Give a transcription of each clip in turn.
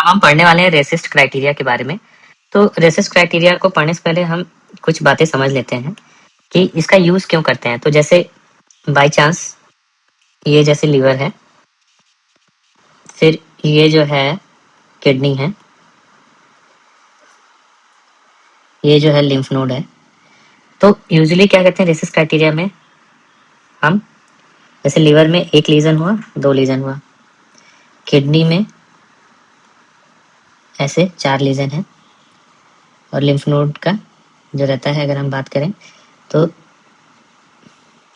अब हम पढ़ने वाले हैं रेसिस्ट क्राइटेरिया के बारे में। तो रेसिस्ट क्राइटेरिया को पढ़ने से पहले हम कुछ बातें समझ लेते हैं कि इसका यूज क्यों करते हैं। तो जैसे बाय चांस ये जैसे लीवर है, फिर ये जो है किडनी है, ये जो है लिम्फ नोड है। तो यूजुअली क्या करते हैं रेसिस्ट क्राइटेरिया में, हम जैसे लीवर में एक लीजन हुआ, दो लीजन हुआ, किडनी में ऐसे 4 लीजन है, और लिम्फ नोड का जो रहता है अगर हम बात करें तो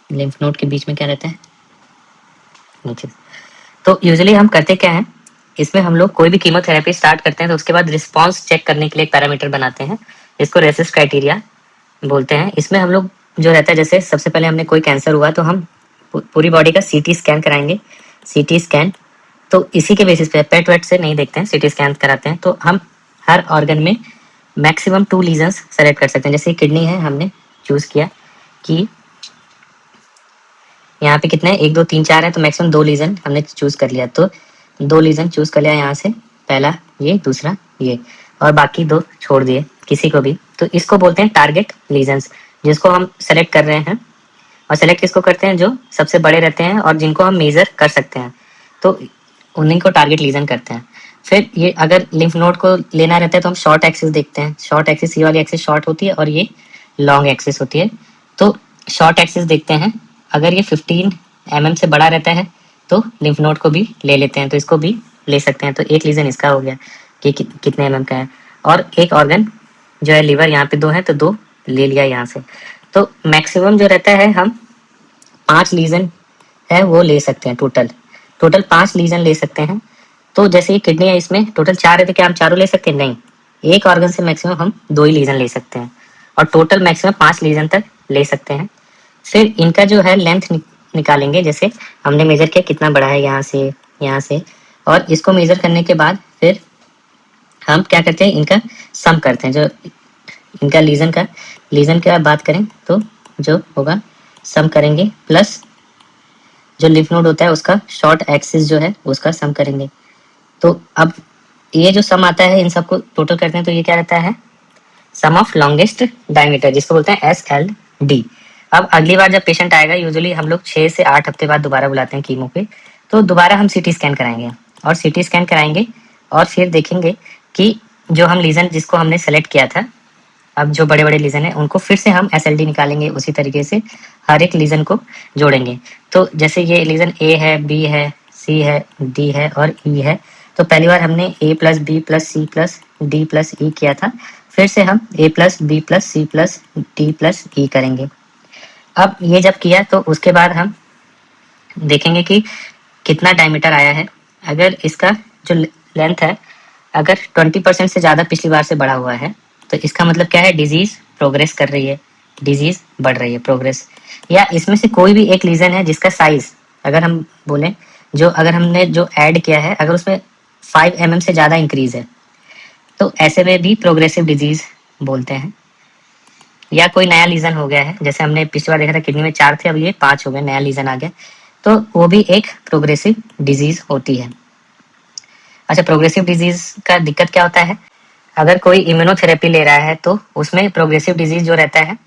लिम्फ नोड के बीच में क्या रहता है, नीचे। तो यूजुअली हम करते क्या है, इसमें हम लोग कोई भी कीमोथेरेपी स्टार्ट करते हैं तो उसके बाद रिस्पॉन्स चेक करने के लिए एक पैरामीटर बनाते हैं, इसको रेसिस्ट क्राइटेरिया बोलते हैं। इसमें हम लोग जो रहता है, जैसे सबसे पहले हमने कोई कैंसर हुआ तो हम पूरी बॉडी का सीटी स्कैन कराएंगे। सीटी स्कैन तो इसी के बेसिस पे, पेट वेट से नहीं देखते हैं, सीटी स्कैन कराते हैं। तो हम हर ऑर्गन में मैक्सिमम 2 लीजन्स सेलेक्ट कर सकते हैं। जैसे किडनी है, हमने चूज किया कि यहाँ पे कितने, 1 2 3 4 है, तो मैक्सिमम 2 लीजन हमने चूज कर लिया। तो 2 लीजन चूज कर लिया यहाँ से, पहला ये, दूसरा ये, और बाकी 2 छोड़ दिए किसी को भी। तो इसको बोलते हैं टारगेट लीजन्स, जिसको हम सेलेक्ट कर रहे हैं। और सेलेक्ट किसको करते हैं, जो सबसे बड़े रहते हैं और जिनको हम मेजर कर सकते हैं, तो उन्हीं को टारगेट लीजन करते हैं। फिर ये अगर लिम्फ नोड को लेना रहता है तो हम शॉर्ट एक्सिस देखते हैं। शॉर्ट एक्सिस, ये वाली एक्सिस शॉर्ट होती है और ये लॉन्ग एक्सिस होती है। तो शॉर्ट एक्सिस देखते हैं, अगर ये 15 mm से बड़ा रहता है तो लिम्फ नोड को भी ले लेते हैं, तो इसको भी ले सकते हैं। तो एक लीजन इसका हो गया कि कितने mm का है। और एक ऑर्गन जो है लीवर, यहाँ पे 2 है तो 2 ले लिया यहाँ से। तो मैक्सिमम जो रहता है हम 5 लीजन है वो ले सकते हैं। टोटल 5 लीजन ले सकते हैं। तो जैसे ये किडनी है, इसमें टोटल 4 है, तो क्या हम चारों ले सकते हैं? नहीं, एक ऑर्गन से मैक्सिमम हम 2 ही लीजन ले सकते हैं, और टोटल मैक्सिमम 5 लीजन तक ले सकते हैं। फिर इनका जो है लेंथ निकालेंगे। जैसे हमने मेजर किया कितना बड़ा है यहाँ से, और इसको मेजर करने के बाद फिर हम क्या करते हैं, इनका सम करते हैं। जो इनका लीजन का बात करें तो जो होगा सम करेंगे, प्लस जो लिम्फ नोड होता है उसका शॉर्ट एक्सिस जो है उसका सम करेंगे। तो अब ये जो सम आता है, इन सबको टोटल करते हैं तो ये क्या रहता है, सम ऑफ लॉन्गेस्ट डायमीटर, जिसको बोलते हैं SLD। अब अगली बार जब पेशेंट आएगा, यूजुअली हम लोग 6 से 8 हफ्ते बाद दोबारा बुलाते हैं कीमो पे, तो दोबारा हम सीटी स्कैन कराएंगे। और सीटी स्कैन कराएंगे और फिर देखेंगे कि जो हम लीजन जिसको हमने सेलेक्ट किया था, अब जो बड़े बड़े लीजन है उनको फिर से हम SLD निकालेंगे। उसी तरीके से हर एक लीजन को जोड़ेंगे। तो जैसे ये लीजन A है, B है, C है, D है और E है, तो पहली बार हमने A plus B plus C plus D plus E किया था, फिर से हम A plus B plus C plus D plus E करेंगे। अब ये जब किया तो उसके बाद हम देखेंगे कि कितना डायमीटर आया है। अगर इसका जो लेंथ है, अगर 20% से ज़्यादा पिछली बार से बढ़ा हुआ है, तो इसका मतलब क्या है, डिजीज प्रोग्रेस कर रही है, डिजीज बढ़ रही है, प्रोग्रेस। या इसमें से कोई भी एक लीजन है जिसका साइज, अगर हम बोलें, जो अगर हमने जो ऐड किया है, अगर उसमें 5 mm से ज़्यादा इंक्रीज है, तो ऐसे में भी प्रोग्रेसिव डिजीज बोलते हैं। या कोई नया लीजन हो गया है, जैसे हमने पिछली बार देखा था किडनी में 4 थे, अब ये 5 हो गए, नया लीजन आ गया, तो वो भी एक प्रोग्रेसिव डिजीज होती है। अच्छा, प्रोग्रेसिव डिजीज का दिक्कत क्या होता है, अगर कोई इम्यूनोथेरेपी ले रहा है तो उसमें प्रोग्रेसिव डिजीज जो रहता है,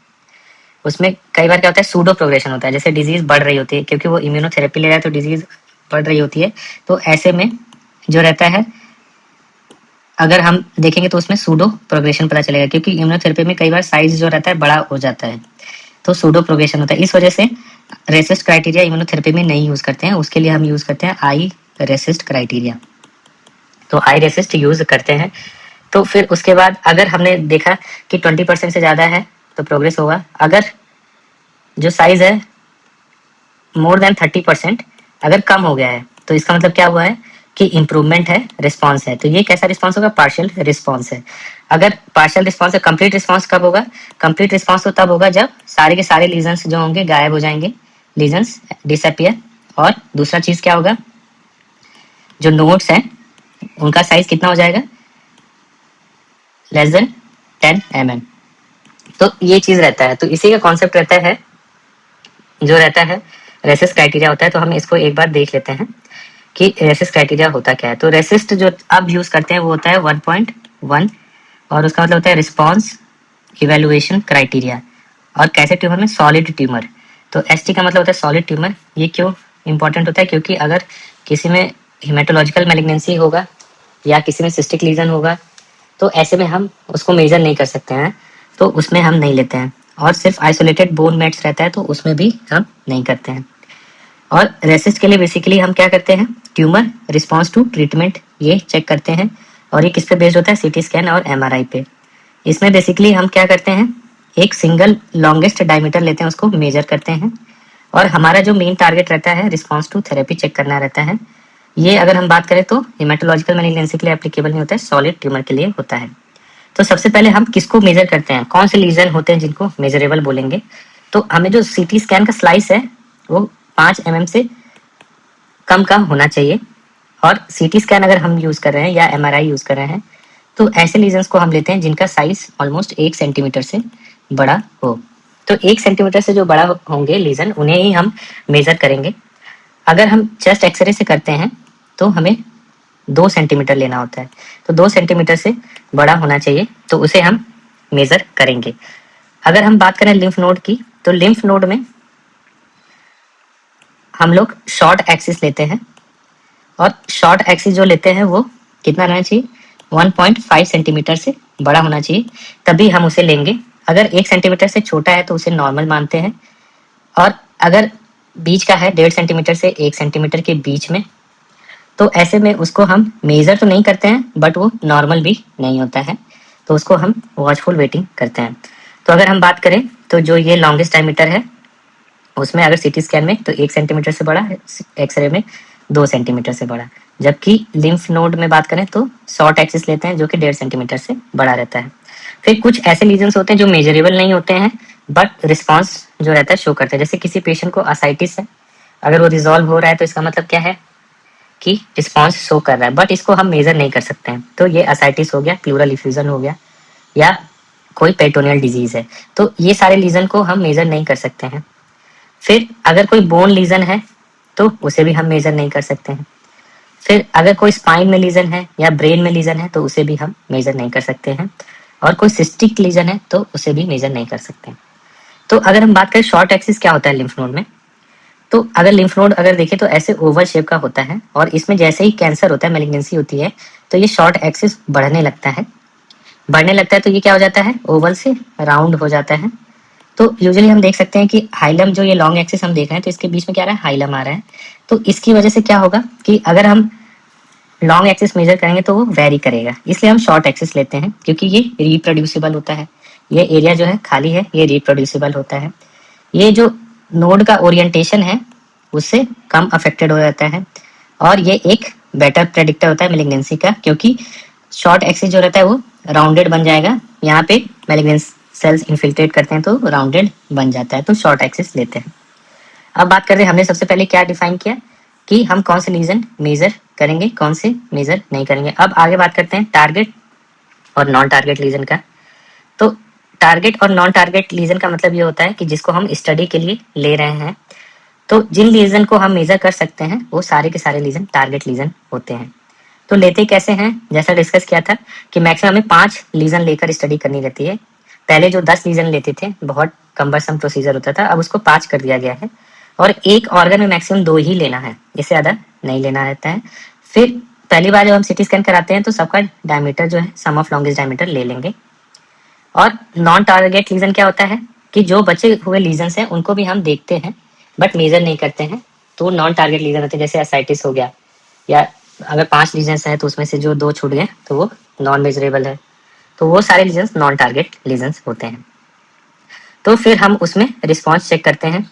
उसमें कई बार क्या होता है, सूडो प्रोग्रेशन होता है। जैसे डिजीज बढ़ रही होती है, क्योंकि वो इम्यूनोथेरेपी ले रहा है तो डिजीज बढ़ रही होती है। तो ऐसे में जो रहता है, अगर हम देखेंगे तो उसमें सूडो प्रोग्रेशन पता चलेगा, क्योंकि इम्यूनोथेरेपी में कई बार साइज जो रहता है बड़ा हो जाता है, तो सूडो प्रोग्रेशन होता है। इस वजह से रेसिस्ट क्राइटेरिया इम्यूनोथेरेपी में नहीं यूज करते हैं, उसके लिए हम यूज करते हैं आई रेसिस्ट क्राइटेरिया। तो आई रेसिस्ट यूज करते हैं। तो फिर उसके बाद अगर हमने देखा कि 20% से ज़्यादा है तो प्रोग्रेस होगा। अगर जो साइज है मोर देन 30% अगर कम हो गया है, तो इसका मतलब क्या हुआ है कि इम्प्रूवमेंट है, रिस्पॉन्स है। तो ये कैसा रिस्पॉन्स होगा, पार्शियल रिस्पॉन्स है। अगर पार्शियल रिस्पॉन्स है, कंप्लीट रिस्पॉन्स कब होगा, कंप्लीट रिस्पॉन्स तो तब होगा जब सारे के सारे लीजन्स जो होंगे गायब हो जाएंगे, लीजन्स डिसअपियर। और दूसरा चीज क्या होगा, जो नोड्स हैं उनका साइज कितना हो जाएगा, लेस देन 10 mm। तो ये चीज रहता है। तो इसी का कॉन्सेप्ट रहता है, जो रहता है रेसिस्ट क्राइटेरिया होता है। तो हम इसको एक बार देख लेते हैं कि रेसिस्ट क्राइटेरिया होता क्या है। तो रेसिस्ट जो अब यूज करते हैं वो होता है 1.1 और उसका मतलब होता है रिस्पॉन्स इवेलुएशन क्राइटेरिया। और कैसे ट्यूमर में सॉलिड ट्यूमर, तो एसटी का मतलब होता है सॉलिड ट्यूमर। ये क्यों इंपॉर्टेंट होता है, क्योंकि अगर किसी में हिमेटोलॉजिकल मैलिग्नेंसी होगा या किसी में सिस्टिक लीजन होगा तो ऐसे में हम उसको मेजर नहीं कर सकते हैं, तो उसमें हम नहीं लेते हैं। और सिर्फ आइसोलेटेड बोन मेट्स रहता है तो उसमें भी हम नहीं करते हैं। और रेसिस्ट के लिए बेसिकली हम क्या करते हैं, ट्यूमर रिस्पॉन्स टू ट्रीटमेंट ये चेक करते हैं। और ये किस पे बेस्ड होता है, सीटी स्कैन और एमआरआई पे। इसमें बेसिकली हम क्या करते हैं, एक सिंगल लॉन्गेस्ट डायमीटर लेते हैं, उसको मेजर करते हैं। और हमारा जो मेन टारगेट रहता है रिस्पॉन्स टू थेरेपी चेक करना रहता है। ये अगर हम बात करें तो हिमेटोलॉजिकल मैलिग्नेंसी के लिए एप्लीकेबल नहीं होता है, सॉलिड ट्यूमर के लिए होता है। तो सबसे पहले हम किसको मेजर करते हैं, कौन से लीजन होते हैं जिनको मेजरेबल बोलेंगे। तो हमें जो सीटी स्कैन का स्लाइस है वो 5 mm से कम का होना चाहिए। और सीटी स्कैन अगर हम यूज कर रहे हैं या एमआरआई यूज कर रहे हैं तो ऐसे लीजन्स को हम लेते हैं जिनका साइज ऑलमोस्ट 1 सेंटीमीटर से बड़ा हो। तो 1 सेंटीमीटर से जो बड़ा होंगे लीजन उन्हें ही हम मेजर करेंगे। अगर हम चेस्ट एक्सरे से करते हैं तो हमें 2 सेंटीमीटर लेना होता है। तो 2 सेंटीमीटर से बड़ा होना चाहिए तो उसे हम मेजर करेंगे। अगर हम बात करें लिम्फ नोड की, तो लिम्फ नोड में हम लोग शॉर्ट एक्सिस लेते हैं। और शॉर्ट एक्सिस जो लेते हैं वो कितना रहना चाहिए, 1.5 सेंटीमीटर से बड़ा होना चाहिए, तभी हम उसे लेंगे। अगर 1 सेंटीमीटर से छोटा है तो उसे नॉर्मल मानते हैं। और अगर बीच का है 1.5 सेंटीमीटर से 1 सेंटीमीटर के बीच में, तो ऐसे में उसको हम मेजर तो नहीं करते हैं बट वो नॉर्मल भी नहीं होता है, तो उसको हम वॉचफुल वेटिंग करते हैं। तो अगर हम बात करें तो जो ये लॉन्गेस्ट डायमीटर है उसमें अगर सीटी स्कैन में तो 1 सेंटीमीटर से बड़ा है, एक्सरे में 2 सेंटीमीटर से बड़ा। जबकि लिम्फ नोड में बात करें तो शॉर्ट एक्सिस लेते हैं जो कि 1.5 सेंटीमीटर से बड़ा रहता है। फिर कुछ ऐसे लीजन्स होते हैं जो मेजरेबल नहीं होते हैं बट रिस्पॉन्स जो रहता है शो करते हैं। जैसे किसी पेशेंट को असाइटिस है, अगर वो रिजॉल्व हो रहा है तो इसका मतलब क्या है कि रिस्पॉन्स शो कर रहा है, बट इसको हम मेजर नहीं कर सकते हैं। तो ये असाइटिस हो गया, प्लूरल इफ्यूजन हो गया, या कोई पेरिटोनियल डिजीज है, तो ये सारे लीजन को हम मेजर नहीं कर सकते हैं। फिर अगर कोई बोन लीजन है तो उसे भी हम मेजर नहीं कर सकते हैं। फिर अगर कोई स्पाइन में लीजन है या ब्रेन में लीजन है तो उसे भी हम मेजर नहीं कर सकते हैं। और कोई सिस्टिक लीजन है तो उसे भी मेजर नहीं कर सकते हैं। तो अगर हम बात करें शॉर्ट एक्सिस क्या होता है लिम्फ नोड में, तो अगर लिम्फ नोड अगर देखें तो ऐसे ओवल शेप का होता है। और इसमें जैसे ही कैंसर होता है, मैलिग्नेंसी होती है, तो ये शॉर्ट एक्सिस बढ़ने लगता है। बढ़ने लगता है तो ये क्या हो जाता है, ओवल से राउंड हो जाता है। तो यूजुअली हम देख सकते हैं कि हाइलम जो ये लॉन्ग एक्सिस हम देख रहे हैं तो इसके बीच में क्या आ रहा है, हाइलम आ रहा है। तो इसकी वजह से क्या होगा कि अगर हम लॉन्ग एक्सिस मेजर करेंगे तो वो वेरी करेगा, इसलिए हम शॉर्ट एक्सिस लेते हैं क्योंकि ये रिप्रोड्यूसिबल होता है। ये एरिया जो है खाली है ये रिप्रोड्यूसिबल होता है। ये जो नोड का ओरिएंटेशन है उससे कम अफेक्टेड हो जाता है। और ये एक बेटर प्रेडिक्टर होता है मैलिग्नेंसी का, क्योंकि शॉर्ट एक्सिस जो रहता है वो राउंडेड बन जाएगा। यहाँ पे मैलिग्नेंस सेल्स इन्फिल्ट्रेट करते हैं तो राउंडेड बन जाता है, तो शॉर्ट एक्सिस लेते हैं। अब बात करते हैं हमने सबसे पहले क्या डिफाइन किया कि हम कौन से लीजन मेजर करेंगे, कौन से मेजर नहीं करेंगे। अब आगे बात करते हैं टारगेट और नॉन टारगेट लीजन का। तो टारगेट और नॉन टारगेट लीजन का मतलब ये होता है कि जिसको हम स्टडी के लिए ले रहे हैं। तो जिन लीजन को हम मेजर कर सकते हैं वो सारे के सारे लीजन टारगेट लीजन होते हैं। तो लेते कैसे हैं, जैसा डिस्कस किया था कि मैक्सिमम हमें 5 लीजन लेकर स्टडी करनी रहती है। पहले जो 10 लीजन लेते थे बहुत कम्बरसम प्रोसीजर होता था, अब उसको 5 कर दिया गया है। और एक ऑर्गन में मैक्सिमम 2 ही लेना है, इससे ज्यादा नहीं लेना रहता है। फिर पहली बार जब हम सिटी स्कैन कराते हैं तो सबका डायमीटर जो है सम ऑफ लॉन्गेस्ट डायमीटर ले लेंगे। और नॉन टारगेट लीजन क्या होता है कि जो बचे हुए लीजन हैं उनको भी हम देखते हैं बट मेजर नहीं करते हैं, तो नॉन टारगेट लीजन होते हैं। जैसे एसाइटिस हो गया, या अगर 5 लीजन्स हैं तो उसमें से जो 2 छूट गए तो वो नॉन मेजरेबल है, तो वो सारे लीजन्स नॉन टारगेट लीजन्स होते हैं। तो फिर हम उसमें रिस्पॉन्स चेक करते हैं।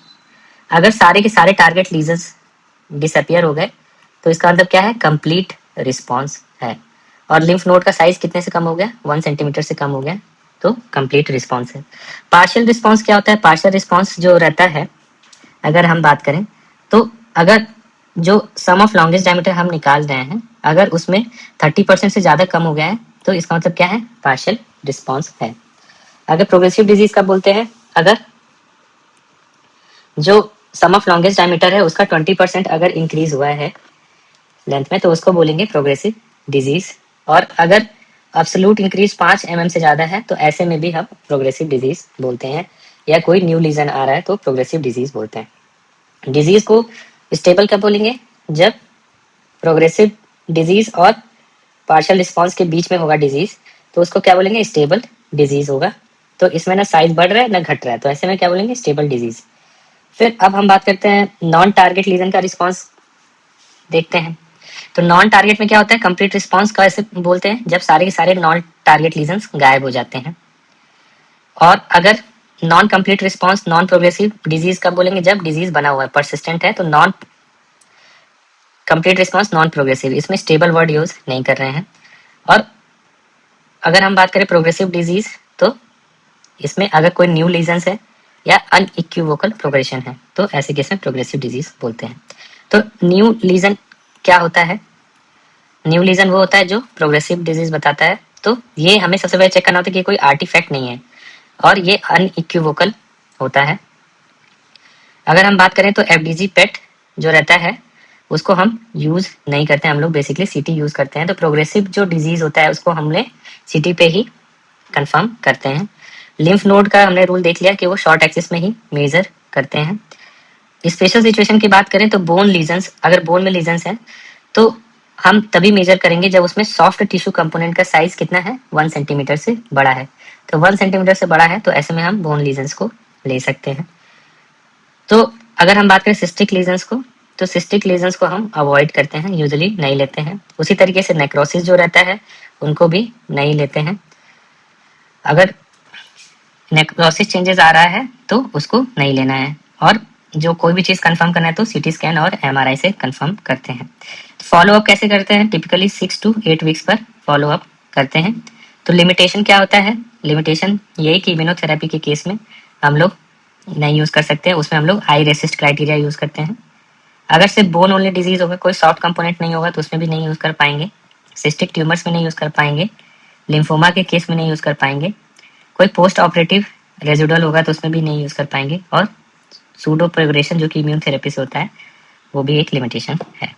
अगर सारे के सारे टारगेट लीजन्स डिसअपियर हो गए तो इसका मतलब क्या है, कंप्लीट रिस्पॉन्स है। और लिम्फ नोड का साइज कितने से कम हो गया, 1 सेंटीमीटर से कम हो गया, तो कंप्लीट रिस्पॉन्स है। पार्शियल रिस्पॉन्स क्या होता है, पार्शियल रिस्पॉन्स जो रहता है अगर हम बात करें तो अगर जो सम ऑफ लॉन्गेस्ट डायमीटर हम निकाल रहे हैं अगर उसमें 30% से ज्यादा कम हो गया है तो इसका मतलब क्या है, पार्शियल रिस्पॉन्स है। अगर प्रोग्रेसिव डिजीज का बोलते हैं, अगर जो सम ऑफ लॉन्गेस्ट डायमीटर है उसका 20% अगर इंक्रीज हुआ है लेंथ में, तो उसको बोलेंगे प्रोग्रेसिव डिजीज। और अगर एब्सोल्यूट इंक्रीज 5 mm से ज़्यादा है तो ऐसे में भी हम प्रोग्रेसिव डिजीज बोलते हैं, या कोई न्यू लीजन आ रहा है तो प्रोग्रेसिव डिजीज बोलते हैं। डिजीज को स्टेबल कब बोलेंगे? जब प्रोग्रेसिव डिजीज और पार्शियल रिस्पॉन्स के बीच में होगा डिजीज, तो उसको क्या बोलेंगे? स्टेबल डिजीज होगा। तो इसमें ना साइज बढ़ रहा है ना घट रहा है, तो ऐसे में क्या बोलेंगे? Stable disease. फिर अब हम बात करते हैं नॉन टारगेट लीजन का रिस्पॉन्स देखते हैं। तो नॉन टारगेट में क्या होता है? कंप्लीट रिस्पॉन्स का ऐसे बोलते हैं जब सारे के सारे नॉन टारगेट लीजन्स गायब हो जाते हैं। और अगर non complete response non progressive disease कब बोलेंगे? जब डिजीज बना हुआ है, परसिस्टेंट है, तो non complete response non progressive, इसमें स्टेबल वर्ड यूज नहीं कर रहे हैं। और अगर हम बात करें प्रोग्रेसिव डिजीज, तो इसमें अगर कोई न्यू लीजन्स है या अनइक्विवोकल प्रोग्रेशन है तो ऐसे केस में प्रोग्रेसिव डिजीज बोलते हैं। तो न्यू लीजन क्या होता है? न्यू लीजन वो होता है जो प्रोग्रेसिव डिजीज बताता है। तो ये हमें सबसे पहले चेक करना होता है कि कोई आर्टिफैक्ट नहीं है और ये अनइक्विवोकल होता है। अगर हम बात करें तो एफडीजी पेट जो रहता है उसको हम यूज नहीं करते हैं, हम लोग बेसिकली सीटी यूज करते हैं। तो प्रोग्रेसिव जो डिजीज होता है उसको हमने सीटी पे ही कंफर्म करते हैं। लिम्फ नोड का हमने रूल देख लिया कि वो शॉर्ट एक्सिस में ही मेजर करते हैं। स्पेशल सिचुएशन की बात करें तो बोन लीजन्स, अगर बोन में लीजन्स हैं तो हम तभी मेजर करेंगे जब उसमें सॉफ्ट टिश्यू कंपोनेंट का साइज कितना है? 1 सेंटीमीटर से बड़ा है। तो 1 सेंटीमीटर से बड़ा है तो ऐसे में हम बोन लीजन्स को ले सकते हैं। तो अगर हम बात करें सिस्टिक लीजन्स को, तो सिस्टिक लीजन्स को हम अवॉइड करते हैं, यूजुअली नहीं लेते हैं। उसी तरीके से नेक्रोसिस जो रहता है उनको भी नहीं लेते हैं। अगर नेक्रोसिस चेंजेस आ रहा है तो उसको नहीं लेना है। और जो कोई भी चीज़ कंफर्म करना है तो सीटी स्कैन और एमआरआई से कंफर्म करते हैं। फॉलो अप कैसे करते हैं? टिपिकली 6 to 8 वीक्स पर फॉलो अप करते हैं। तो लिमिटेशन क्या होता है? लिमिटेशन यही कि इम्यूनोथेरेपी के केस में हम लोग नहीं यूज़ कर सकते हैं, उसमें हम लोग आई रेसिस्ट क्राइटेरिया यूज़ करते हैं। अगर सिर्फ बोन ओनली डिजीज होगा, कोई सॉफ्ट कंपोनेंट नहीं होगा तो उसमें भी नहीं यूज़ कर पाएंगे। सिस्टिक ट्यूमर्स में नहीं यूज़ कर पाएंगे। लिम्फोमा के केस में नहीं यूज़ कर पाएंगे। कोई पोस्ट ऑपरेटिव रेजिडुअल होगा तो उसमें भी नहीं यूज़ कर पाएंगे। और सूडो प्रोग्रेशन जो कि इम्यून थेरेपी से होता है वो भी एक लिमिटेशन है।